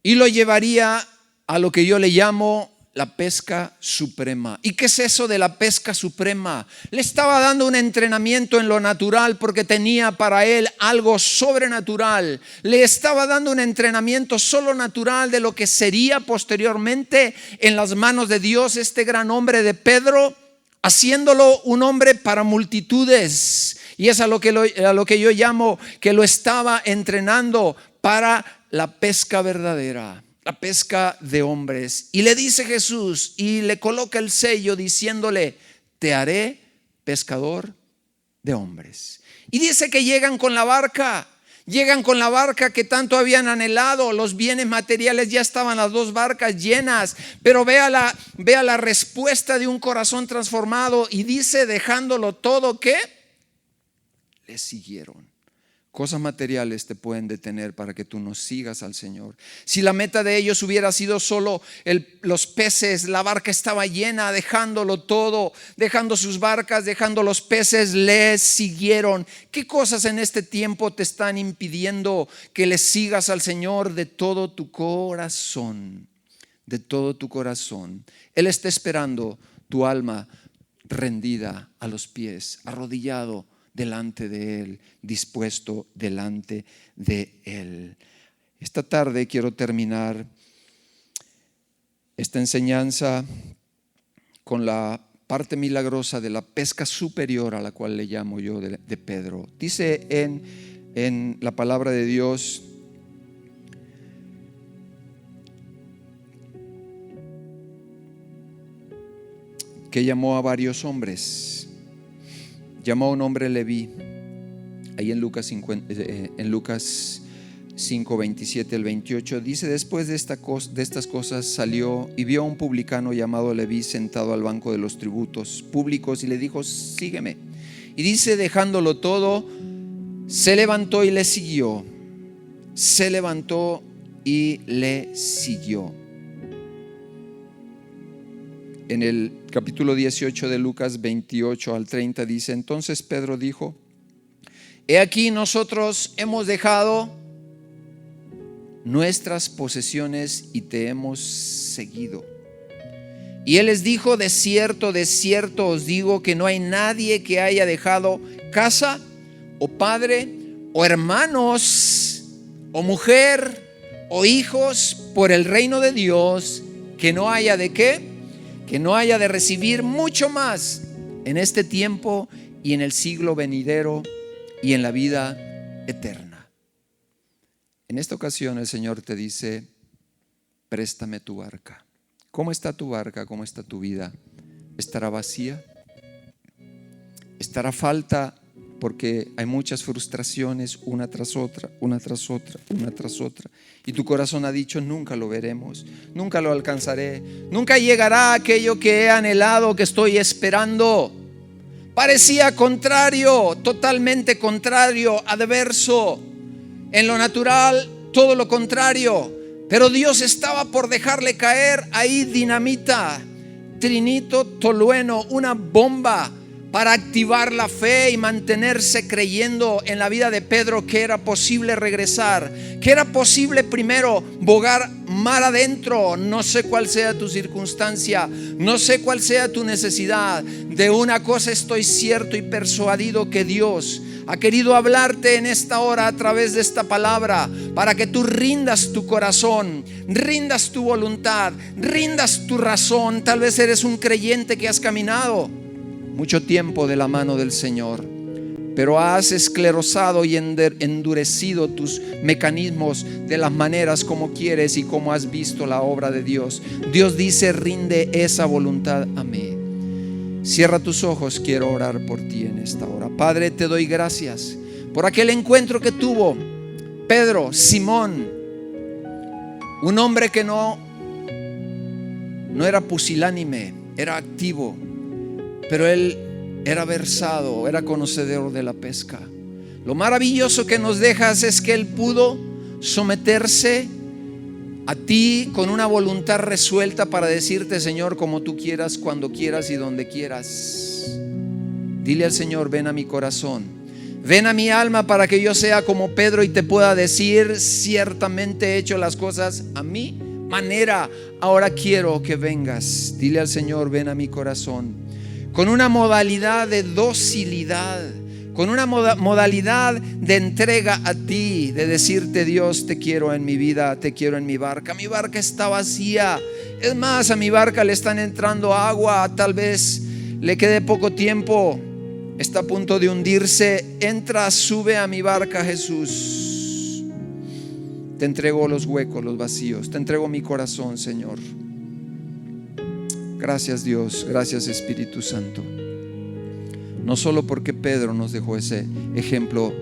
[SPEAKER 3] y lo llevaría a lo que yo le llamo la pesca suprema. ¿Y qué es eso de la pesca suprema? Le estaba dando un entrenamiento en lo natural porque tenía para él algo sobrenatural. Le estaba dando un entrenamiento solo natural de lo que sería posteriormente en las manos de Dios este gran hombre de Pedro, haciéndolo un hombre para multitudes. Y es a lo que yo llamo que lo estaba entrenando para la pesca verdadera, la pesca de hombres. Y le dice Jesús y le coloca el sello diciéndole: te haré pescador de hombres. Y dice que llegan con la barca que tanto habían anhelado. Los bienes materiales ya estaban, las dos barcas llenas, pero vea la respuesta de un corazón transformado. Y dice, dejándolo todo, ¿qué? Le siguieron. Cosas materiales te pueden detener para que tú no sigas al Señor. Si la meta de ellos hubiera sido solo los peces, la barca estaba llena, dejándolo todo, dejando sus barcas, dejando los peces, les siguieron. ¿Qué cosas en este tiempo te están impidiendo que le sigas al Señor de todo tu corazón? De todo tu corazón. Él está esperando tu alma rendida a los pies, arrodillado delante de Él, dispuesto delante de Él. Esta tarde quiero terminar esta enseñanza con la parte milagrosa de la pesca superior, a la cual le llamo yo de Pedro. Dice en la palabra de Dios que llamó a varios hombres. Llamó a un hombre Leví, ahí en Lucas 5, 27 al 28, dice: después de estas cosas salió y vio a un publicano llamado Leví sentado al banco de los tributos públicos y le dijo: sígueme. Y dice, dejándolo todo, se levantó y le siguió. Se levantó y le siguió. En el capítulo 18 de Lucas 28 al 30 dice: entonces Pedro dijo: he aquí, nosotros hemos dejado nuestras posesiones y te hemos seguido. Y él les dijo: de cierto os digo que no hay nadie que haya dejado casa o padre o hermanos o mujer o hijos por el reino de Dios, que no haya de qué, que no haya de recibir mucho más en este tiempo y en el siglo venidero y en la vida eterna. En esta ocasión el Señor te dice: préstame tu barca. ¿Cómo está tu barca? ¿Cómo está tu vida? ¿Estará vacía? ¿Estará falta porque hay muchas frustraciones, una tras otra, una tras otra, una tras otra. Y tu corazón ha dicho: nunca lo veremos, nunca lo alcanzaré, nunca llegará aquello que he anhelado, que estoy esperando. Parecía contrario, totalmente contrario, adverso. En lo natural, todo lo contrario. Pero Dios estaba por dejarle caer ahí dinamita, trinito tolueno, una bomba para activar la fe y mantenerse creyendo en la vida de Pedro que era posible regresar, que era posible primero bogar mar adentro. No sé cuál sea tu circunstancia, no sé cuál sea tu necesidad. De una cosa estoy cierto y persuadido, que Dios ha querido hablarte en esta hora a través de esta palabra, para que tú rindas tu corazón, rindas tu voluntad, rindas tu razón. Tal vez eres un creyente que has caminado mucho tiempo de la mano del Señor, pero has esclerosado y endurecido tus mecanismos de las maneras como quieres y como has visto la obra de Dios. Dios dice: rinde esa voluntad a mí. Cierra tus ojos, quiero orar por ti en esta hora. Padre, te doy gracias por aquel encuentro que tuvo Pedro, Simón, un hombre que no era pusilánime, era activo, pero él era versado, era conocedor de la pesca. Lo maravilloso que nos dejas es que él pudo someterse a ti con una voluntad resuelta para decirte: Señor, como tú quieras, cuando quieras y donde quieras. Dile al Señor: ven a mi corazón, ven a mi alma, para que yo sea como Pedro y te pueda decir: ciertamente he hecho las cosas a mi manera, ahora quiero que vengas. Dile al Señor: ven a mi corazón, con una modalidad de docilidad, con una modalidad de entrega a ti, de decirte: Dios, te quiero en mi vida, te quiero en mi barca. Mi barca está vacía, es más, a mi barca le están entrando agua, tal vez le quede poco tiempo, está a punto de hundirse. Entra, sube a mi barca, Jesús. Te entrego los huecos, los vacíos, te entrego mi corazón, Señor. Gracias, Dios, gracias, Espíritu Santo. No solo porque Pedro nos dejó ese ejemplo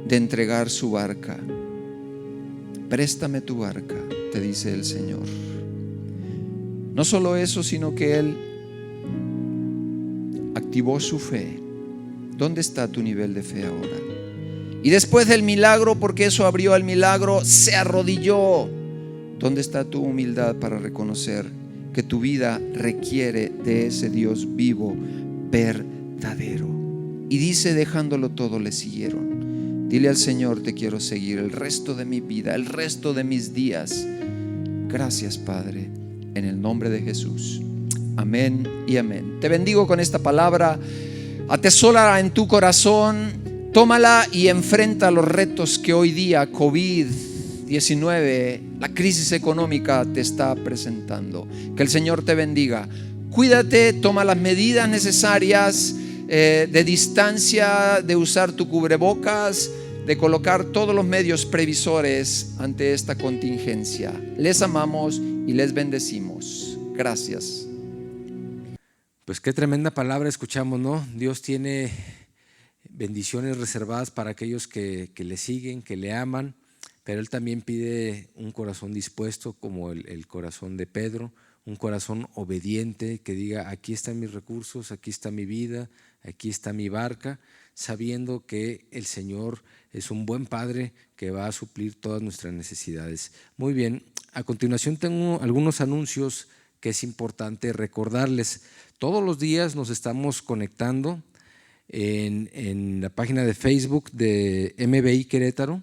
[SPEAKER 3] de entregar su barca. Préstame tu barca, te dice el Señor. No solo eso, sino que Él activó su fe. ¿Dónde está tu nivel de fe ahora? Y después del milagro, porque eso abrió el milagro, se arrodilló. ¿Dónde está tu humildad para reconocer que tu vida requiere de ese Dios vivo, verdadero? Y dice: dejándolo todo, le siguieron. Dile al Señor: te quiero seguir el resto de mi vida, el resto de mis días. Gracias, Padre, en el nombre de Jesús. Amén y amén. Te bendigo con esta palabra. Atesórala en tu corazón, tómala y enfrenta los retos que hoy día COVID-19, la crisis económica, te está presentando. Que el Señor te bendiga. Cuídate, toma las medidas necesarias de distancia, de usar tu cubrebocas, de colocar todos los medios previsores ante esta contingencia. Les amamos y les bendecimos. Gracias.
[SPEAKER 1] Pues qué tremenda palabra escuchamos, ¿no? Dios tiene bendiciones reservadas para aquellos que le siguen, que le aman, pero Él también pide un corazón dispuesto, como el corazón de Pedro, un corazón obediente que diga: aquí están mis recursos, aquí está mi vida, aquí está mi barca, sabiendo que el Señor es un buen Padre que va a suplir todas nuestras necesidades. Muy bien, a continuación tengo algunos anuncios que es importante recordarles. Todos los días nos estamos conectando en la página de Facebook de MBI Querétaro.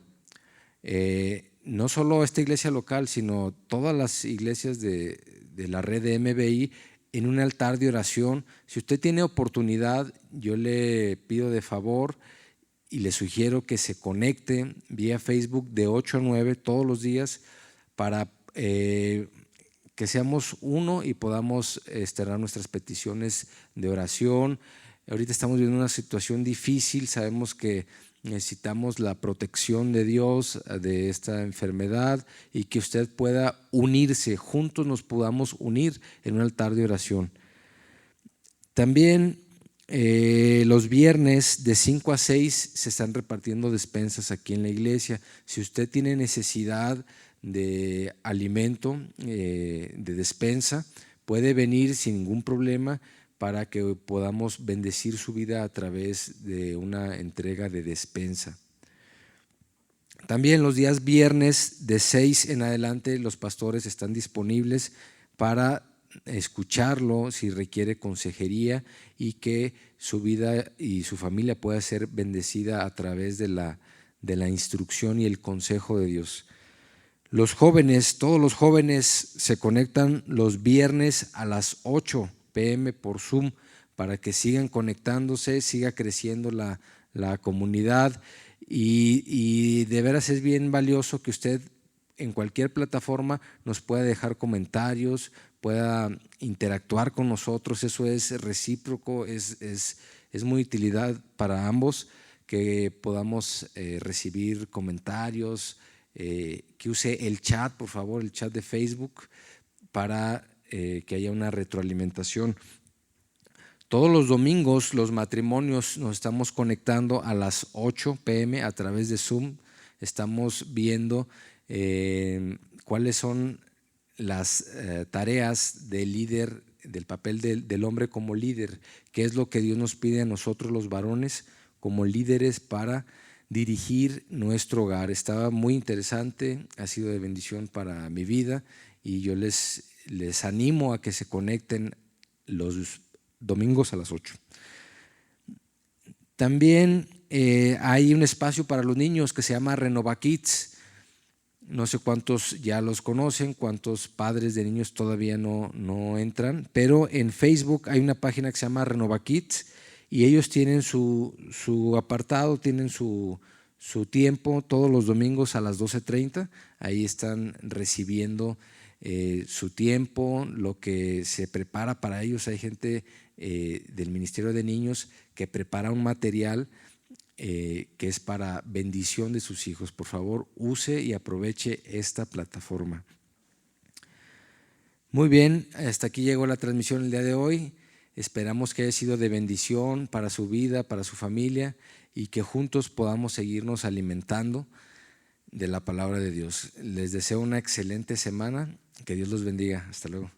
[SPEAKER 1] No solo esta iglesia local, sino todas las iglesias de la red de MBI, en un altar de oración. Si usted tiene oportunidad, yo le pido de favor y le sugiero que se conecte vía Facebook de 8 a 9 todos los días para que seamos uno y podamos externar nuestras peticiones de oración. Ahorita estamos viviendo una situación difícil, sabemos que necesitamos la protección de Dios de esta enfermedad y que usted pueda unirse, juntos nos podamos unir en un altar de oración. También Los viernes de 5 a 6 se están repartiendo despensas aquí en la iglesia. Si usted tiene necesidad de alimento, de despensa, puede venir sin ningún problema para que podamos bendecir su vida a través de una entrega de despensa. También los días viernes de 6 en adelante los pastores están disponibles para escucharlo si requiere consejería y que su vida y su familia pueda ser bendecida a través de la instrucción y el consejo de Dios. Los jóvenes, todos los jóvenes se conectan los viernes a las 8 p.m. por Zoom para que sigan conectándose, siga creciendo la comunidad y de veras es bien valioso que usted en cualquier plataforma nos pueda dejar comentarios, pueda interactuar con nosotros. Eso es recíproco, es muy utilidad para ambos que podamos recibir comentarios, que use el chat, por favor, el chat de Facebook para que haya una retroalimentación. Todos los domingos los matrimonios nos estamos conectando a las 8 p.m. a través de Zoom. Estamos viendo cuáles son las tareas del líder, del papel del hombre como líder, qué es lo que Dios nos pide a nosotros los varones como líderes para dirigir nuestro hogar. Estaba muy interesante, ha sido de bendición para mi vida y yo les animo a que se conecten los domingos a las 8. También hay un espacio para los niños que se llama Renova Kids. No sé cuántos ya los conocen, cuántos padres de niños todavía no entran, pero en Facebook hay una página que se llama Renova Kids y ellos tienen su apartado, tienen su tiempo todos los domingos a las 12:30. Ahí están recibiendo su tiempo, lo que se prepara para ellos. Hay gente del Ministerio de Niños que prepara un material que es para bendición de sus hijos. Por favor, use y aproveche esta plataforma. Muy bien, hasta aquí llegó la transmisión el día de hoy. Esperamos que haya sido de bendición para su vida, para su familia y que juntos podamos seguirnos alimentando de la palabra de Dios. Les deseo una excelente semana. Que Dios los bendiga. Hasta luego.